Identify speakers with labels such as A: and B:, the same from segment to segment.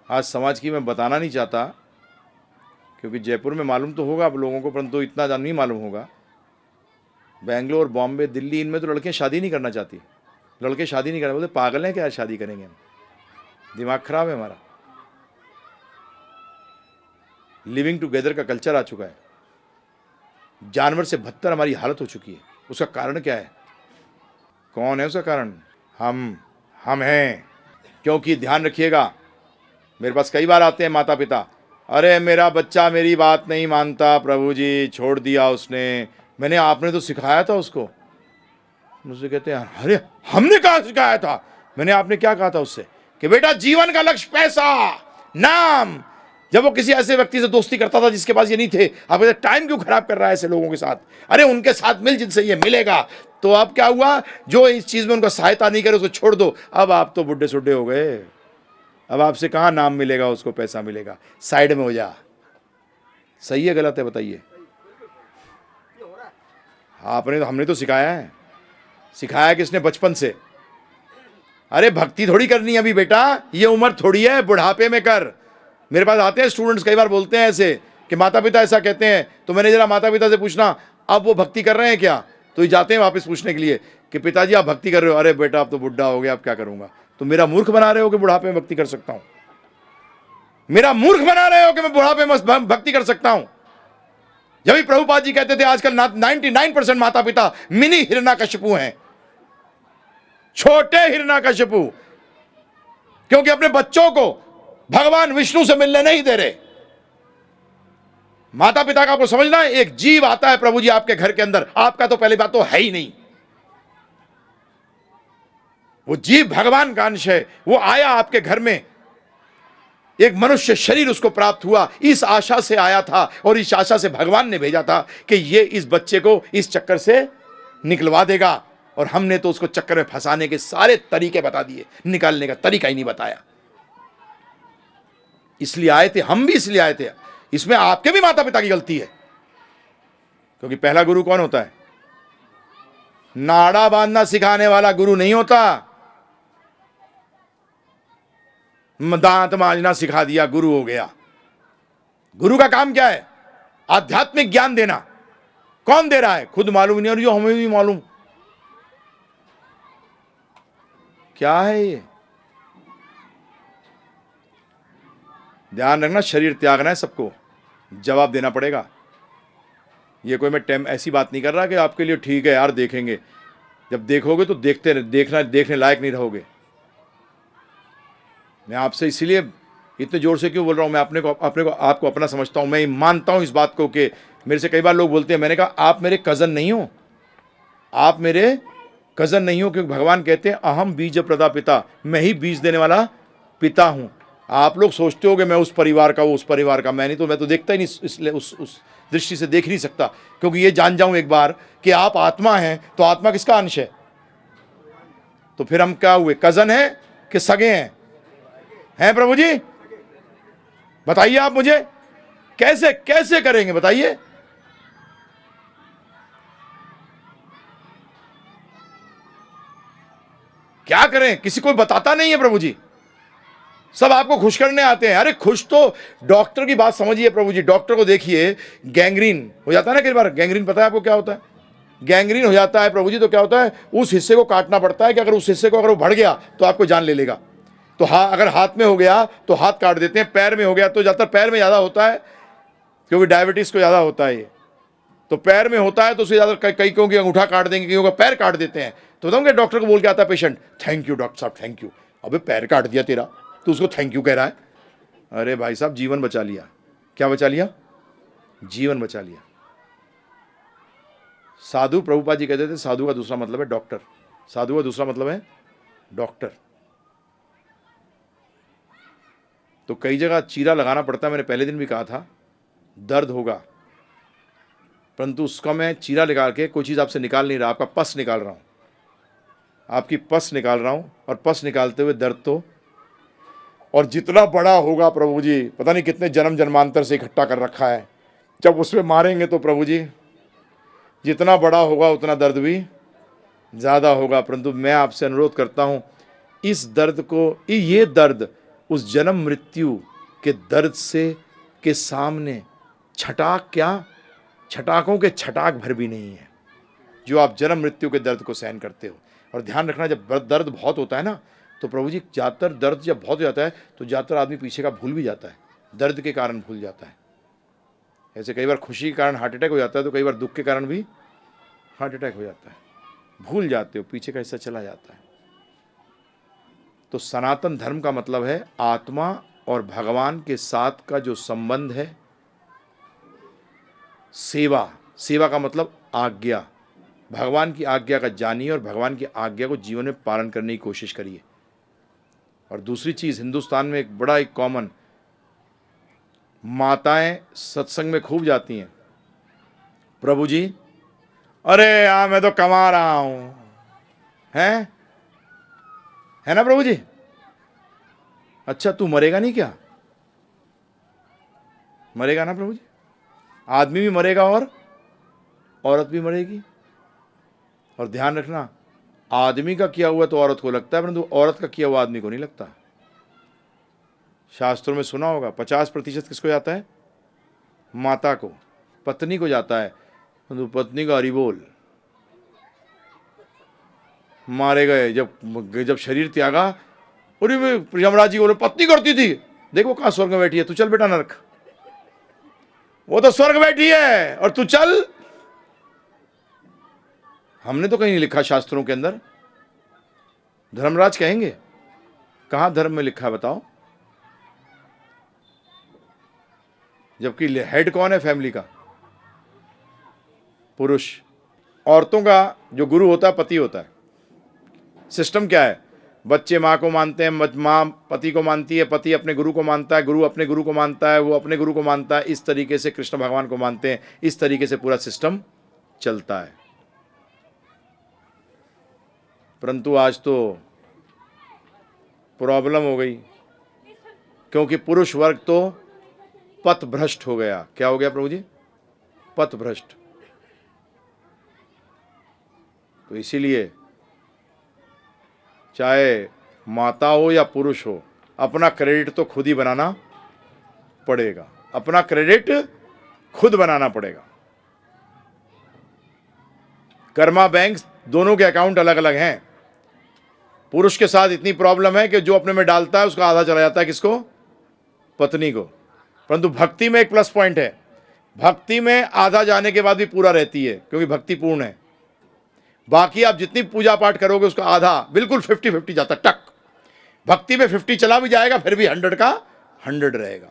A: आज समाज की मैं बताना नहीं चाहता, क्योंकि जयपुर में मालूम तो होगा आप लोगों को, परंतु इतना नहीं मालूम होगा। बेंगलोर, बॉम्बे, दिल्ली, इनमें तो लड़कियां शादी नहीं करना चाहती। लड़के शादी नहीं करना, बोलते पागल हैं क्या, शादी करेंगे हम, दिमाग खराब है हमारा। लिविंग टुगेदर का कल्चर आ चुका है, जानवर से बदतर हमारी हालत हो चुकी है। उसका कारण क्या है? कौन है उसका कारण? हम हैं। क्योंकि ध्यान रखिएगा, मेरे पास कई बार आते हैं माता पिता, अरे मेरा बच्चा मेरी बात नहीं मानता प्रभु जी, छोड़ दिया उसने। मैंने आपने तो सिखाया था उसको। मुझसे कहते हैं अरे हमने कहाँ सिखाया था? मैंने आपने क्या कहा था उससे कि बेटा जीवन का लक्ष्य पैसा, नाम। जब वो किसी ऐसे व्यक्ति से दोस्ती करता था जिसके पास ये नहीं थे, आप कहते टाइम क्यों खराब कर रहा है ऐसे लोगों के साथ? अरे उनके साथ मिल जिनसे ये मिलेगा। तो अब क्या हुआ, जो इस चीज में उनका सहायता नहीं करे उसको छोड़ दो। अब आप तो बुढ़े सुड्ढे हो गए, अब आपसे कहाँ नाम मिलेगा, उसको पैसा मिलेगा। साइड में हो जा। सही है गलत है बताइए? हमने तो सिखाया है। सिखाया किसने? बचपन से। अरे भक्ति थोड़ी करनी है अभी बेटा, ये उम्र थोड़ी है, बुढ़ापे में कर। मेरे पास आते हैं स्टूडेंट्स, कई बार बोलते हैं ऐसे कि माता पिता ऐसा कहते हैं, तो मैंने जरा माता पिता से पूछना अब वो भक्ति कर रहे हैं क्या? तो ये जाते हैं वापस पूछने के लिए कि पिताजी आप भक्ति कर रहे हो। अरे बेटा अब तो बुढ़ा हो गया, अब क्या करूंगा? तो मेरा मूर्ख बना रहे हो कि बुढ़ापे में भक्ति कर सकता हूं? मेरा मूर्ख बना रहे हो कि मैं बुढ़ापे में भक्ति कर सकता हूं? जब भी प्रभुपाद जी कहते थे आजकल 99% माता पिता मिनी हिरण्यकशिपु हैं, छोटे हिरण्यकशिपु, क्योंकि अपने बच्चों को भगवान विष्णु से मिलने नहीं दे रहे। माता पिता का आपको समझना है, एक जीव आता है प्रभु जी आपके घर के अंदर, आपका तो पहली बात तो है ही नहीं। वो जीव भगवान का अंश है, वो आया आपके घर में, एक मनुष्य शरीर उसको प्राप्त हुआ, इस आशा से आया था और इस आशा से भगवान ने भेजा था कि ये इस बच्चे को इस चक्कर से निकलवा देगा। और हमने तो उसको चक्कर में फंसाने के सारे तरीके बता दिए, निकालने का तरीका ही नहीं बताया। इसलिए आए थे, हम भी इसलिए आए थे। इसमें आपके भी माता पिता की गलती है, क्योंकि पहला गुरु कौन होता है? नाड़ा बांधना सिखाने वाला गुरु नहीं होता। दांत मांजना सिखा दिया, गुरु हो गया। गुरु का काम क्या है? आध्यात्मिक ज्ञान देना। कौन दे रहा है? खुद मालूम नहीं और जो हमें भी मालूम। क्या है ये? ध्यान रखना, शरीर त्यागना है, सबको जवाब देना पड़ेगा। ये कोई मैं ऐसी बात नहीं कर रहा कि आपके लिए ठीक है यार देखेंगे। जब देखोगे तो देखने लायक नहीं रहोगे। मैं आपसे इसीलिए इतने जोर से क्यों बोल रहा हूं? मैं आपको अपना समझता हूं। मैं मानता हूं इस बात को कि मेरे से कई बार लोग बोलते हैं, मैंने कहा आप मेरे कज़न नहीं हो, आप मेरे कज़न नहीं हो, क्योंकि भगवान कहते हैं अहम बीज प्रदापिता, मैं ही बीज देने वाला पिता हूं। आप लोग सोचते हो कि मैं उस परिवार का, वो उस परिवार का, मैं तो देखता ही नहीं, इसलिए उस दृष्टि से देख नहीं सकता। क्योंकि ये जान जाऊं एक बार कि आप आत्मा हैं, तो आत्मा किसका अंश है? तो फिर हम क्या हुए? कज़न हैं कि सगे हैं प्रभु जी? बताइए आप मुझे, कैसे करेंगे बताइए? क्या करें? किसी को बताता नहीं है प्रभु जी, सब आपको खुश करने आते हैं। अरे खुश तो डॉक्टर की बात समझिए प्रभु जी। डॉक्टर को देखिए, गैंग्रीन हो जाता है ना कई बार। गैंग्रीन पता है आपको क्या होता है? गैंग्रीन हो जाता है प्रभु जी तो क्या होता है, उस हिस्से को काटना पड़ता है कि अगर उस हिस्से को अगर वो बढ़ गया तो आपको जान ले लेगा। तो अगर हाथ में हो गया तो हाथ काट देते हैं, पैर में हो गया तो ज़्यादातर पैर में ज़्यादा होता है, क्योंकि डायबिटीज़ को ज़्यादा होता है ये। तो पैर में होता है तो उससे ज़्यादा कई की अंगूठा काट देंगे, कईयों का पैर काट देते हैं। तो बताऊँगे डॉक्टर को बोल के आता है पेशेंट, थैंक यू डॉक्टर साहब, थैंक यू। अबे पैर काट दिया तेरा, तो उसको थैंक यू कह रहा है। अरे भाई साहब, जीवन बचा लिया। क्या बचा लिया? जीवन बचा लिया। साधु, प्रभुपाद जी कहते थे साधु का दूसरा मतलब है डॉक्टर। साधु का दूसरा मतलब है डॉक्टर। तो कई जगह चीरा लगाना पड़ता है, मैंने पहले दिन भी कहा था, दर्द होगा, परंतु उसका मैं चीरा लगा के कोई चीज़ आपसे निकाल नहीं रहा, आपका पस निकाल रहा हूँ, आपकी पस निकाल रहा हूँ। और पस निकालते हुए दर्द तो, और जितना बड़ा होगा प्रभु जी, पता नहीं कितने जन्म जन्मांतर से इकट्ठा कर रखा है, जब उसमें मारेंगे तो प्रभु जी जितना बड़ा होगा उतना दर्द भी ज़्यादा होगा। परंतु मैं आपसे अनुरोध करता हूँ, इस दर्द को, ये दर्द उस जन्म मृत्यु के दर्द से के सामने छटाक क्या, छटाकों के छटाक भर भी नहीं है जो आप जन्म मृत्यु के दर्द को सहन करते हो। और ध्यान रखना, जब दर्द बहुत होता है ना, तो प्रभु जी ज़्यादातर दर्द जब बहुत हो जाता है तो ज़्यादातर आदमी पीछे का भूल भी जाता है, दर्द के कारण भूल जाता है। ऐसे कई बार खुशी के कारण हार्ट अटैक हो जाता है, तो कई बार दुख के कारण भी हार्ट अटैक हो जाता है, भूल जाते हो, पीछे का हिस्सा चला जाता है। तो सनातन धर्म का मतलब है आत्मा और भगवान के साथ का जो संबंध है, सेवा। सेवा का मतलब आज्ञा, भगवान की आज्ञा का जानिए और भगवान की आज्ञा को जीवन में पालन करने की कोशिश करिए। और दूसरी चीज़, हिंदुस्तान में एक बड़ा एक कॉमन, माताएं सत्संग में खूब जाती हैं, प्रभु जी अरे हाँ मैं तो कमा रहा हूं, है ना प्रभु जी? अच्छा तू मरेगा नहीं क्या? मरेगा ना प्रभु जी? आदमी भी मरेगा और औरत भी मरेगी। और ध्यान रखना, आदमी का किया हुआ तो औरत को लगता है, परंतु औरत का किया हुआ आदमी को नहीं लगता। शास्त्रों में सुना होगा 50% किसको जाता है? माता को, पत्नी को जाता है, परंतु पत्नी का हरिबोल, मारे गए जब शरीर त्यागा। अरे यमराज जी बोले पत्नी करती थी, देखो कहां स्वर्ग में बैठी है, तू चल बेटा नरक, वो तो स्वर्ग बैठी है और तू चल। हमने तो कहीं नहीं लिखा शास्त्रों के अंदर, धर्मराज कहेंगे कहां धर्म में लिखा है बताओ? जबकि हेड कौन है फैमिली का? पुरुष। औरतों का जो गुरु होता है पति होता है। सिस्टम क्या है? बच्चे माँ को मानते हैं, माँ पति को मानती है, पति अपने गुरु को मानता है, गुरु अपने गुरु को मानता है, वो अपने गुरु को मानता है, इस तरीके से कृष्ण भगवान को मानते हैं, इस तरीके से पूरा सिस्टम चलता है। परंतु आज तो प्रॉब्लम हो गई, क्योंकि पुरुष वर्ग तो पथ भ्रष्ट हो गया। क्या हो गया प्रभु जी? पथ भ्रष्ट। तो इसीलिए चाहे माता हो या पुरुष हो, अपना क्रेडिट तो खुद ही बनाना पड़ेगा, अपना क्रेडिट खुद बनाना पड़ेगा। कर्मा बैंक दोनों के अकाउंट अलग अलग हैं। पुरुष के साथ इतनी प्रॉब्लम है कि जो अपने में डालता है उसका आधा चला जाता है, किसको? पत्नी को। परंतु भक्ति में एक प्लस पॉइंट है, भक्ति में आधा जाने के बाद भी पूरा रहती है, क्योंकि भक्ति पूर्ण है। बाकी आप जितनी पूजा पाठ करोगे उसका आधा बिल्कुल 50-50 जाता टक। भक्ति में 50 चला भी जाएगा फिर भी 100 का 100 रहेगा,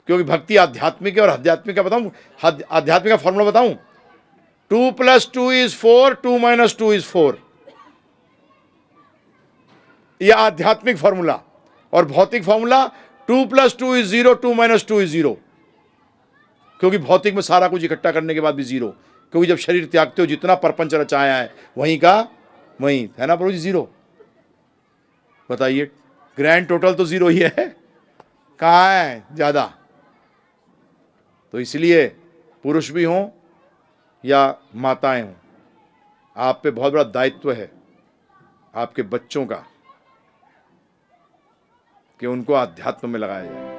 A: क्योंकि भक्ति आध्यात्मिक है। और आध्यात्मिक का बताऊं, आध्यात्मिक का फॉर्मूला बताऊं, 2 + 2 = 4, 2 - 2 = 4, यह आध्यात्मिक फॉर्मूला। और भौतिक फॉर्मूला 2 + 2 = 0, 2 - 2 = 0, क्योंकि भौतिक में सारा कुछ इकट्ठा करने के बाद भी 0, क्योंकि जब शरीर त्यागते हो जितना परपंच रचाया है वहीं का वहीं है ना प्रभु जी, 0। बताइए, ग्रैंड टोटल तो 0 ही है, कहाँ है ज्यादा? तो इसलिए पुरुष भी हों या माताएं हों, आप पे बहुत बड़ा दायित्व है आपके बच्चों का कि उनको आध्यात्म में लगाया जाए।